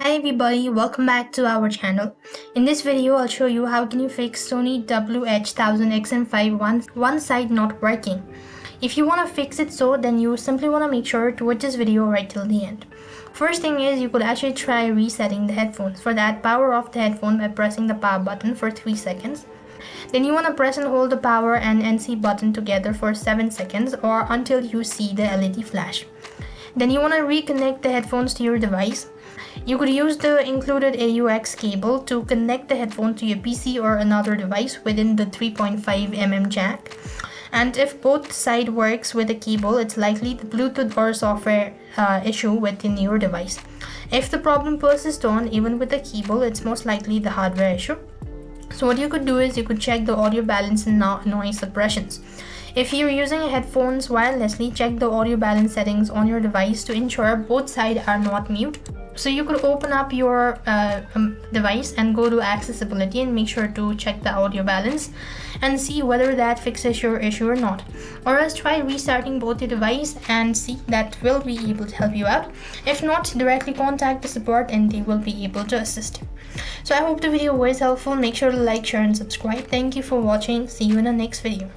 Hi everybody, welcome back to our channel. In this video, I'll show you how can you fix Sony WH-1000XM5 one side not working. If you want to fix it then you simply want to make sure to watch this video right till the end. First thing is you could actually try resetting the headphones. For that, power off the headphone by pressing the power button for 3 seconds. Then you want to press and hold the power and NC button together for 7 seconds or until you see the LED flash. Then you want to reconnect the headphones to your device. You could use the included AUX cable to connect the headphone to your PC or another device within the 3.5mm jack. And if both side works with the cable, it's likely the Bluetooth or software issue within your device. If the problem persists on even with the cable, it's most likely the hardware issue. So what you could do is you could check the audio balance and noise suppressions. If you're using headphones wirelessly, check the audio balance settings on your device to ensure both sides are not mute. So you could open up your device and go to accessibility and make sure to check the audio balance and see whether that fixes your issue or not. Or else try restarting both your device and see that will be able to help you out. If not, directly contact the support and they will be able to assist you. So I hope the video was helpful. Make sure to like, share and subscribe. Thank you for watching. See you in the next video.